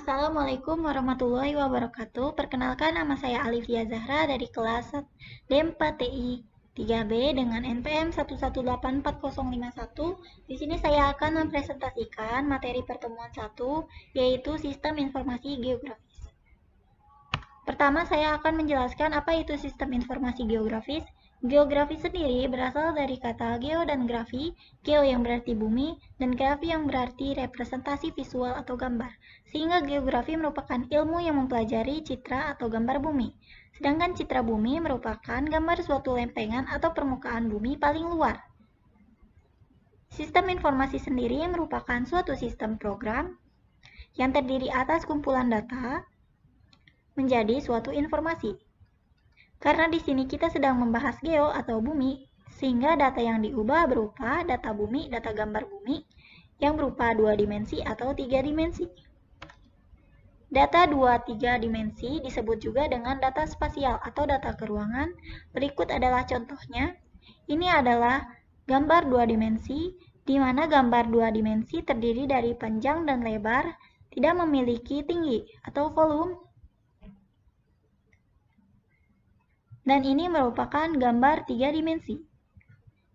Assalamualaikum warahmatullahi wabarakatuh. Perkenalkan, nama saya Alivia Zahra dari kelas DEM 4TI 3B dengan NPM 1184051. Di sini saya akan mempresentasikan materi pertemuan 1, yaitu Sistem Informasi Geografis. Pertama, saya akan menjelaskan apa itu Sistem Informasi Geografis. Geografi sendiri berasal dari kata geo dan grafi, geo yang berarti bumi, dan grafi yang berarti representasi visual atau gambar. Sehingga geografi merupakan ilmu yang mempelajari citra atau gambar bumi. Sedangkan citra bumi merupakan gambar suatu lempengan atau permukaan bumi paling luar. Sistem informasi sendiri merupakan suatu sistem program yang terdiri atas kumpulan data menjadi suatu informasi. Karena di sini kita sedang membahas geo atau bumi, sehingga data yang diubah berupa data bumi, data gambar bumi, yang berupa 2 dimensi atau 3 dimensi. Data 2-3 dimensi disebut juga dengan data spasial atau data keruangan. Berikut adalah contohnya. Ini adalah gambar 2 dimensi, di mana gambar 2 dimensi terdiri dari panjang dan lebar, tidak memiliki tinggi atau volume. Dan ini merupakan gambar 3 dimensi.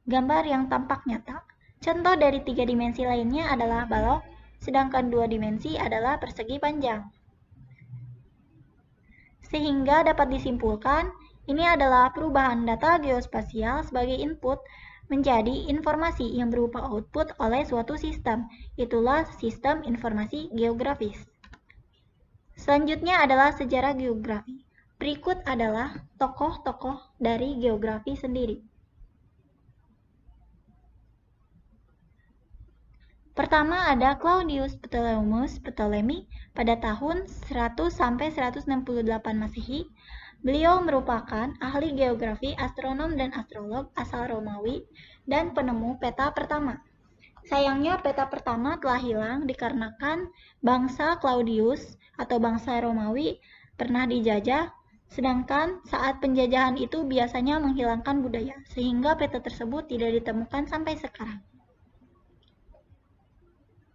Gambar yang tampak nyata. Contoh dari 3 dimensi lainnya adalah balok, sedangkan 2 dimensi adalah persegi panjang. Sehingga dapat disimpulkan, ini adalah perubahan data geospasial sebagai input menjadi informasi yang berupa output oleh suatu sistem. Itulah sistem informasi geografis. Selanjutnya adalah sejarah geografi. Berikut adalah tokoh-tokoh dari geografi sendiri. Pertama ada Claudius Ptolemy pada tahun 100–168 Masehi. Beliau merupakan ahli geografi, astronom dan astrolog asal Romawi dan penemu peta pertama. Sayangnya peta pertama telah hilang dikarenakan bangsa Claudius atau bangsa Romawi pernah dijajah. Sedangkan saat penjajahan itu biasanya menghilangkan budaya, sehingga peta tersebut tidak ditemukan sampai sekarang.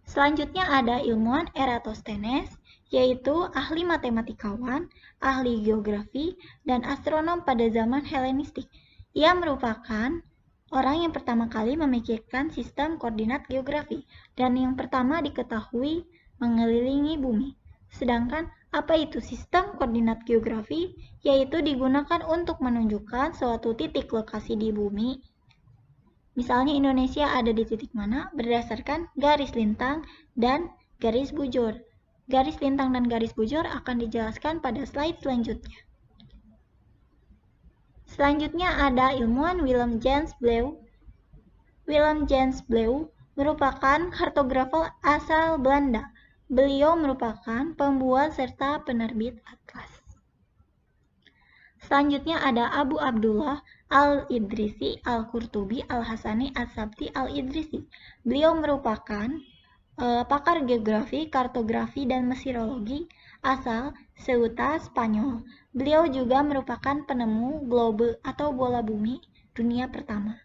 Selanjutnya ada ilmuwan Eratosthenes, yaitu ahli matematikawan, ahli geografi, dan astronom pada zaman Helenistik. Ia merupakan orang yang pertama kali memikirkan sistem koordinat geografi, dan yang pertama diketahui mengelilingi bumi. Sedangkan apa itu sistem koordinat geografi? Yaitu digunakan untuk menunjukkan suatu titik lokasi di bumi. Misalnya Indonesia ada di titik mana berdasarkan garis lintang dan garis bujur. Garis lintang dan garis bujur akan dijelaskan pada slide selanjutnya. Selanjutnya ada ilmuwan Willem Jans Bleu. Willem Jans Bleu merupakan kartografer asal Belanda. Beliau merupakan pembuat serta penerbit atlas. Selanjutnya ada Abu Abdullah Al-Idrisi Al-Qurtubi Al-Hasani As-Sabti Al-Idrisi. Beliau merupakan pakar geografi, kartografi, dan meteorologi asal Ceuta, Spanyol. Beliau juga merupakan penemu globe atau bola bumi dunia pertama.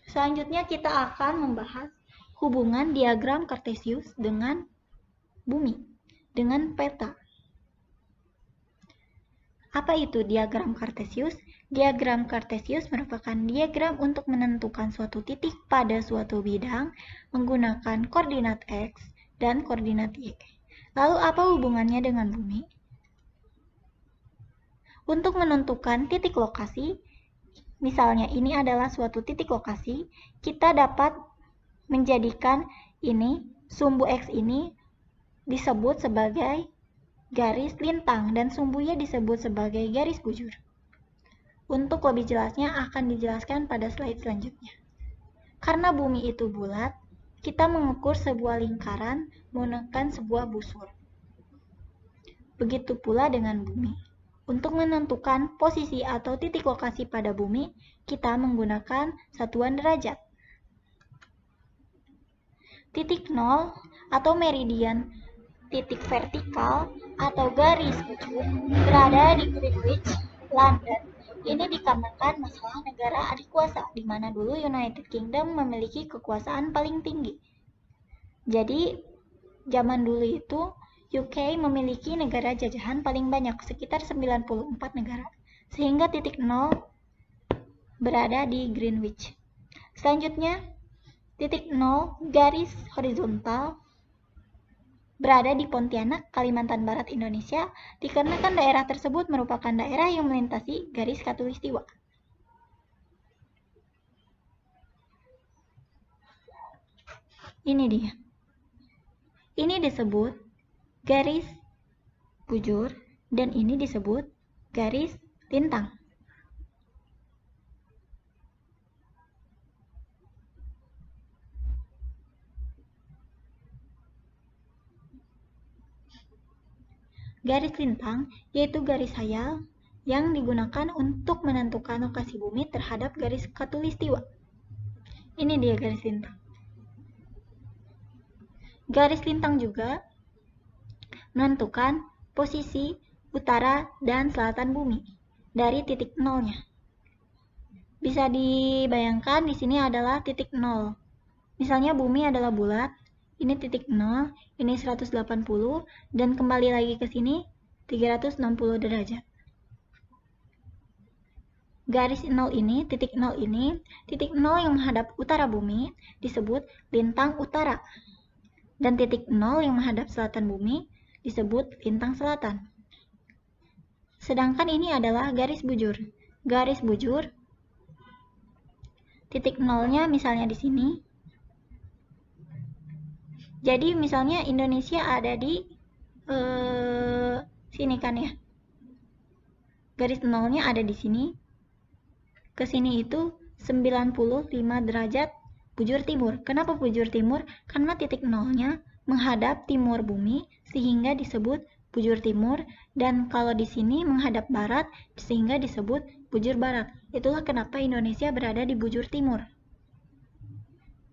Selanjutnya kita akan membahas hubungan diagram Cartesius dengan bumi, dengan peta. Apa itu diagram Cartesius? Diagram Cartesius merupakan diagram untuk menentukan suatu titik pada suatu bidang menggunakan koordinat X dan koordinat Y. Lalu apa hubungannya dengan bumi? Untuk menentukan titik lokasi, misalnya ini adalah suatu titik lokasi, kita dapat menjadikan ini, sumbu X ini disebut sebagai garis lintang dan sumbunya disebut sebagai garis bujur. Untuk lebih jelasnya akan dijelaskan pada slide selanjutnya. Karena bumi itu bulat, kita mengukur sebuah lingkaran menggunakan sebuah busur. Begitu pula dengan bumi. Untuk menentukan posisi atau titik lokasi pada bumi, kita menggunakan satuan derajat. Titik nol atau meridian, titik vertikal atau garis bujur berada di Greenwich, London. Ini dikarenakan masalah negara adik kuasa, di mana dulu United Kingdom memiliki kekuasaan paling tinggi. Jadi, zaman dulu itu UK memiliki negara jajahan paling banyak, sekitar 94 negara, sehingga titik nol berada di Greenwich. Selanjutnya, titik nol garis horizontal berada di Pontianak, Kalimantan Barat, Indonesia, dikarenakan daerah tersebut merupakan daerah yang melintasi garis khatulistiwa. Ini dia. Ini disebut garis bujur dan ini disebut garis lintang. Garis lintang yaitu garis hayal yang digunakan untuk menentukan lokasi bumi terhadap garis khatulistiwa. Ini dia garis lintang. Garis lintang juga menentukan posisi utara dan selatan bumi dari titik nolnya. Bisa dibayangkan di sini adalah titik nol. Misalnya bumi adalah bulat, ini titik nol, ini 180, dan kembali lagi ke sini 360 derajat. Garis nol ini, titik nol yang menghadap utara bumi disebut lintang utara. Dan titik nol yang menghadap selatan bumi disebut lintang selatan. Sedangkan ini adalah garis bujur. Garis bujur, titik nolnya misalnya di sini. Jadi misalnya Indonesia ada di sini kan ya. Garis nolnya ada di sini. Ke sini itu 95 derajat bujur timur. Kenapa bujur timur? Karena titik nolnya menghadap timur bumi sehingga disebut bujur timur, dan kalau di sini menghadap barat sehingga disebut bujur barat. Itulah kenapa Indonesia berada di bujur timur.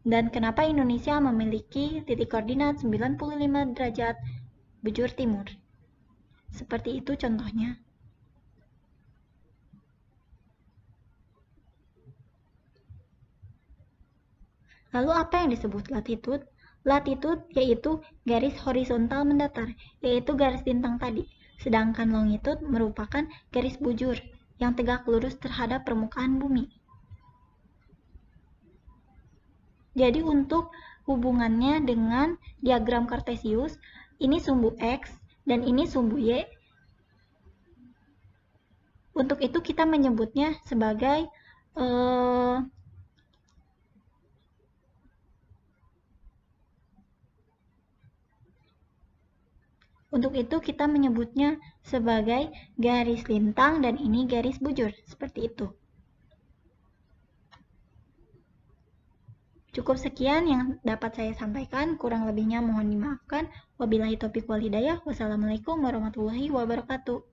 Dan kenapa Indonesia memiliki titik koordinat 95 derajat bujur timur. Seperti itu contohnya. Lalu apa yang disebut latitude? Latitude yaitu garis horizontal mendatar, yaitu garis lintang tadi. Sedangkan longitude merupakan garis bujur yang tegak lurus terhadap permukaan bumi. Jadi untuk hubungannya dengan diagram Cartesius, ini sumbu X dan ini sumbu Y. Untuk itu kita menyebutnya sebagai garis lintang dan ini garis bujur, seperti itu. Cukup sekian yang dapat saya sampaikan, kurang lebihnya mohon dimaafkan. Wabillahi taufiq wal hidayah. Wassalamualaikum warahmatullahi wabarakatuh.